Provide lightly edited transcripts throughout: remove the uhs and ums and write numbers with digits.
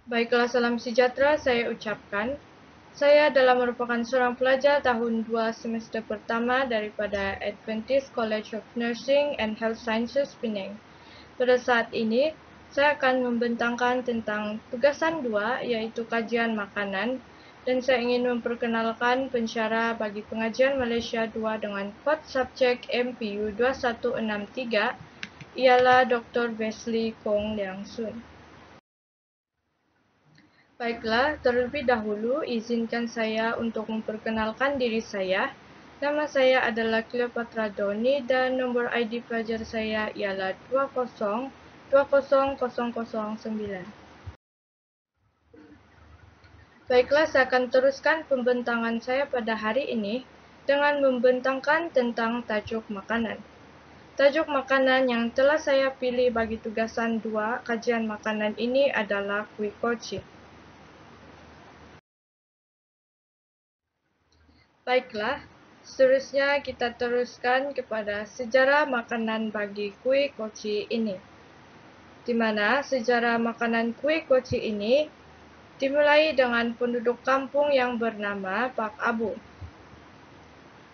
Baiklah, salam sejahtera saya ucapkan. Saya adalah merupakan seorang pelajar tahun 2 semester pertama daripada Adventist College of Nursing and Health Sciences Penang. Pada saat ini, saya akan membentangkan tentang tugasan 2, yaitu kajian makanan, dan saya ingin memperkenalkan pensyarah bagi pengajian Malaysia 2 dengan kod subjek MPU 2163 ialah Dr. Wesley Kong Leang Sun. Baiklah, terlebih dahulu izinkan saya untuk memperkenalkan diri saya. Nama saya adalah Cleopatra Doni dan nomor ID pelajar saya ialah 2020009. Baiklah, saya akan teruskan pembentangan saya pada hari ini dengan membentangkan tentang tajuk makanan. Tajuk makanan yang telah saya pilih bagi tugasan 2 kajian makanan ini adalah kuih koci. Baiklah, seterusnya kita teruskan kepada sejarah makanan bagi kuih koci ini. Di mana sejarah makanan kuih koci ini dimulai dengan penduduk kampung yang bernama Pak Abu.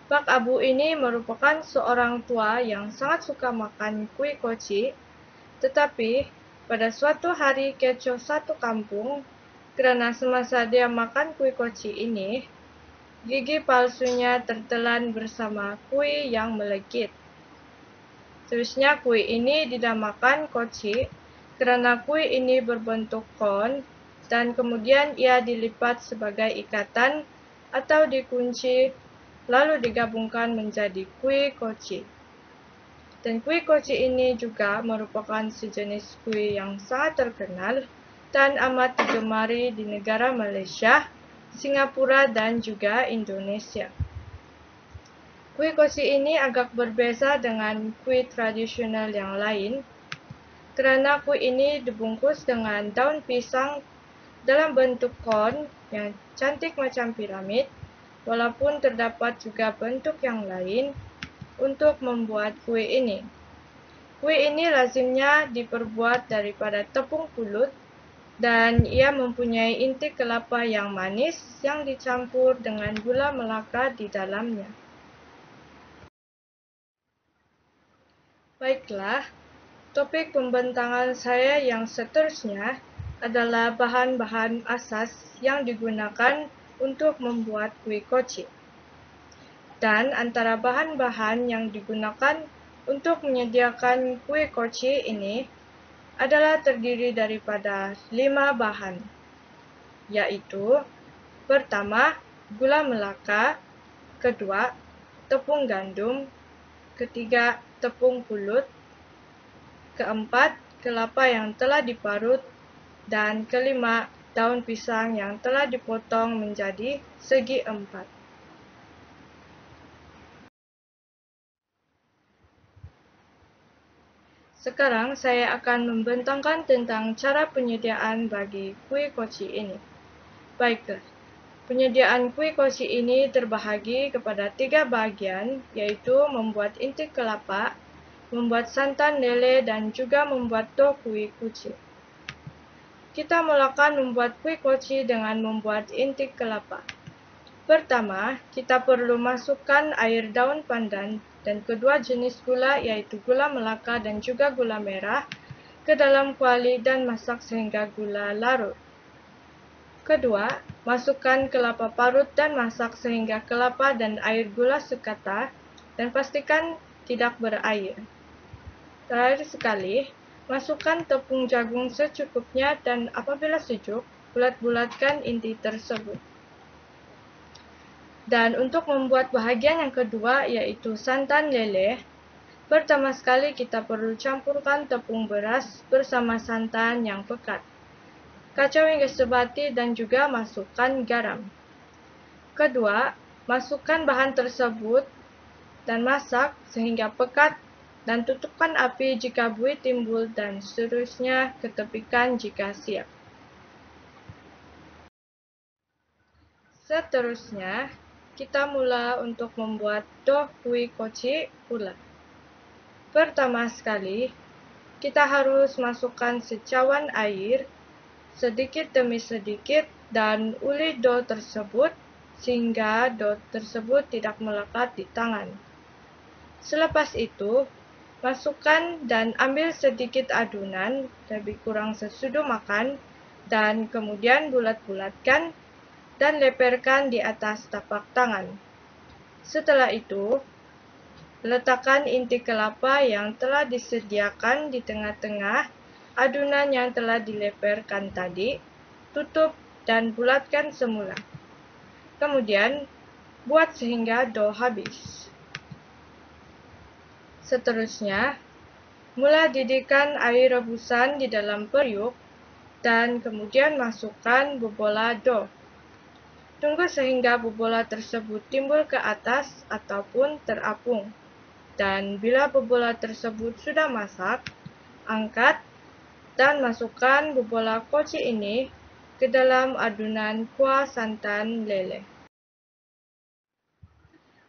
Pak Abu ini merupakan seorang tua yang sangat suka makan kuih koci, tetapi pada suatu hari kecoh satu kampung, karena semasa dia makan kuih koci ini, gigi palsunya tertelan bersama kuih yang melekit. Seterusnya kuih ini dinamakan koci karena kuih ini berbentuk kon dan kemudian ia dilipat sebagai ikatan atau dikunci lalu digabungkan menjadi kuih koci. Dan kuih koci ini juga merupakan sejenis kuih yang sangat terkenal dan amat digemari di negara Malaysia, Singapura, dan juga Indonesia. Kuih koci ini agak berbeza dengan kuih tradisional yang lain, karena kuih ini dibungkus dengan daun pisang dalam bentuk kon yang cantik macam piramid, walaupun terdapat juga bentuk yang lain untuk membuat kuih ini. Kuih ini lazimnya diperbuat daripada tepung pulut dan ia mempunyai inti kelapa yang manis yang dicampur dengan gula melaka di dalamnya. Baiklah, topik pembentangan saya yang seterusnya adalah bahan-bahan asas yang digunakan untuk membuat kuih koci. Dan antara bahan-bahan yang digunakan untuk menyediakan kuih koci ini adalah terdiri daripada 5 bahan, yaitu pertama, gula melaka, kedua, tepung gandum, ketiga, tepung pulut, keempat, kelapa yang telah diparut, dan kelima, daun pisang yang telah dipotong menjadi segi 4. Sekarang saya akan membentangkan tentang cara penyediaan bagi kuih koci ini. Baiklah, penyediaan kuih koci ini terbahagi kepada 3 bagian, yaitu membuat inti kelapa, membuat santan lele, dan juga membuat dough kuih koci. Kita mulakan membuat kuih koci dengan membuat inti kelapa. Pertama, kita perlu masukkan air daun pandan dan kedua jenis gula yaitu gula melaka dan juga gula merah ke dalam kuali dan masak sehingga gula larut. Kedua, masukkan kelapa parut dan masak sehingga kelapa dan air gula sekata dan pastikan tidak berair. Terakhir sekali, masukkan tepung jagung secukupnya dan apabila sejuk, bulat-bulatkan inti tersebut. Dan untuk membuat bahagian yang kedua yaitu santan lele, pertama sekali kita perlu campurkan tepung beras bersama santan yang pekat. Kacau hingga sebati dan juga masukkan garam. Kedua, masukkan bahan tersebut dan masak sehingga pekat dan tutupkan api jika buih timbul dan seterusnya ketepikan jika siap. Seterusnya, kita mula untuk membuat dough kuih koci pula. Pertama sekali, kita harus masukkan secawan air sedikit demi sedikit dan uli dough tersebut sehingga dough tersebut tidak melekat di tangan. Selepas itu, masukkan dan ambil sedikit adunan, lebih kurang sesudu makan, dan kemudian bulat-bulatkan dan leperkan di atas tapak tangan. Setelah itu, letakkan inti kelapa yang telah disediakan di tengah-tengah adunan yang telah dileperkan tadi, tutup dan bulatkan semula. Kemudian, buat sehingga dough habis. Seterusnya, mula didihkan air rebusan di dalam periuk dan kemudian masukkan bubola dough. Tunggu sehingga bubola tersebut timbul ke atas ataupun terapung. Dan bila bubola tersebut sudah masak, angkat dan masukkan bubola koci ini ke dalam adunan kuah santan lele.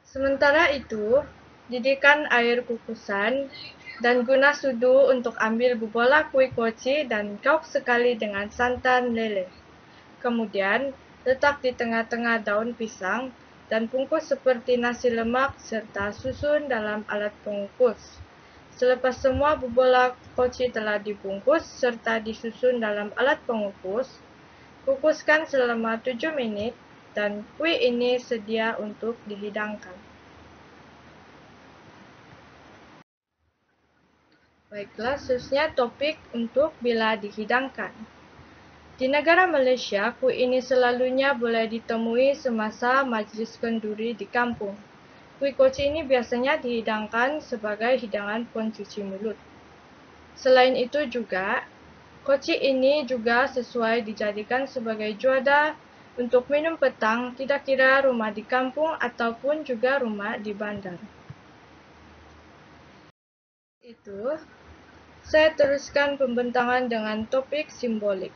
Sementara itu, didihkan air kukusan dan guna sudu untuk ambil bubola kue koci dan gauk sekali dengan santan lele. Kemudian, letak di tengah-tengah daun pisang dan bungkus seperti nasi lemak serta susun dalam alat pengukus. Selepas semua bubola koci telah dibungkus serta disusun dalam alat pengukus, kukuskan selama 7 menit dan kue ini sedia untuk dihidangkan. Baiklah, seterusnya topik untuk bila dihidangkan. Di negara Malaysia, kue ini selalunya boleh ditemui semasa majlis kenduri di kampung. Kue koci ini biasanya dihidangkan sebagai hidangan pencuci mulut. Selain itu juga, koci ini juga sesuai dijadikan sebagai juada untuk minum petang, tidak kira rumah di kampung ataupun juga rumah di bandar. Itu, saya teruskan pembentangan dengan topik simbolik,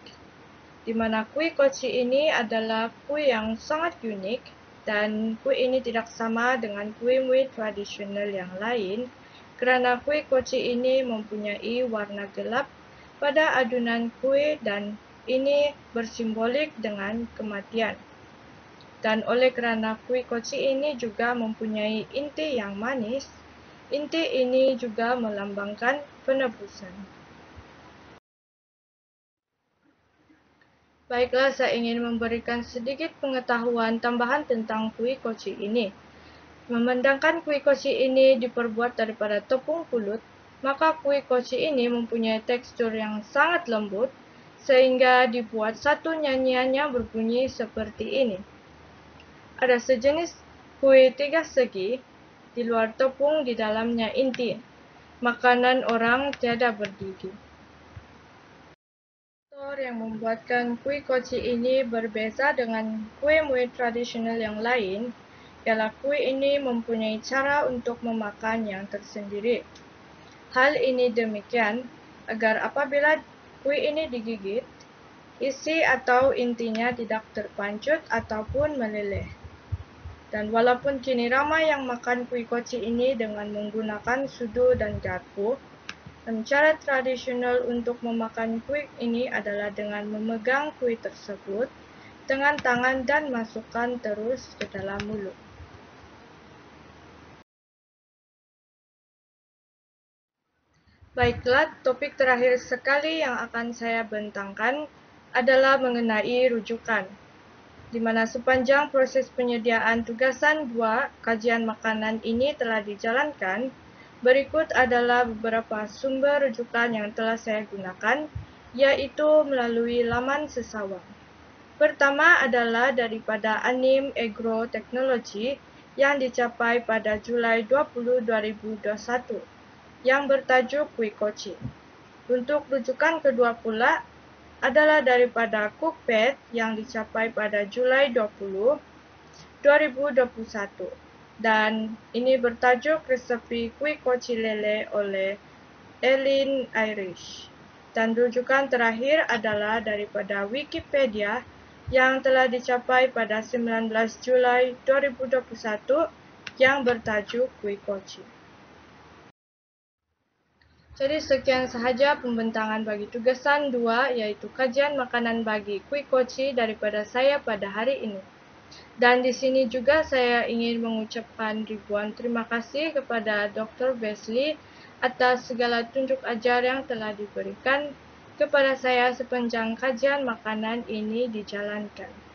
di mana kue koci ini adalah kue yang sangat unik dan kue ini tidak sama dengan kue-kue tradisional yang lain kerana kue koci ini mempunyai warna gelap pada adunan kue dan ini bersimbolik dengan kematian. Dan oleh kerana kue koci ini juga mempunyai inti yang manis, inti ini juga melambangkan penebusan. Baiklah, saya ingin memberikan sedikit pengetahuan tambahan tentang kue koci ini. Memandangkan kue koci ini diperbuat daripada tepung pulut, maka kue koci ini mempunyai tekstur yang sangat lembut, sehingga dibuat satu nyanyian yang berbunyi seperti ini. Ada sejenis kue 3 segi, di luar tepung, di dalamnya inti. Makanan orang tiada berdiri. Faktor yang membuatkan kue koci ini berbeza dengan kue-kue tradisional yang lain ialah kue ini mempunyai cara untuk memakan yang tersendiri. Hal ini demikian agar apabila kue ini digigit, isi atau intinya tidak terpancut ataupun meleleh. Dan walaupun kini ramai yang makan kue koci ini dengan menggunakan sudu dan garpu, cara tradisional untuk memakan kue ini adalah dengan memegang kue tersebut dengan tangan dan masukkan terus ke dalam mulut. Baiklah, topik terakhir sekali yang akan saya bentangkan adalah mengenai rujukan, di mana sepanjang proses penyediaan tugasan 2 kajian makanan ini telah dijalankan, berikut adalah beberapa sumber rujukan yang telah saya gunakan, yaitu melalui laman Sesawang. Pertama adalah daripada Anim Agro Technology yang dicapai pada Julai 20, 2021. Yang bertajuk kue koci. Untuk rujukan kedua pula adalah daripada Cookpad yang dicapai pada Julai 20, 2021 dan ini bertajuk resepi kue koci lele oleh Ellen Irish. Dan rujukan terakhir adalah daripada Wikipedia yang telah dicapai pada 19 Julai 2021 yang bertajuk kue koci. Jadi sekian sahaja pembentangan bagi tugasan 2, yaitu kajian makanan bagi Quick Kochi daripada saya pada hari ini. Dan di sini juga saya ingin mengucapkan ribuan terima kasih kepada Dr. Wesley atas segala tunjuk ajar yang telah diberikan kepada saya sepanjang kajian makanan ini dijalankan.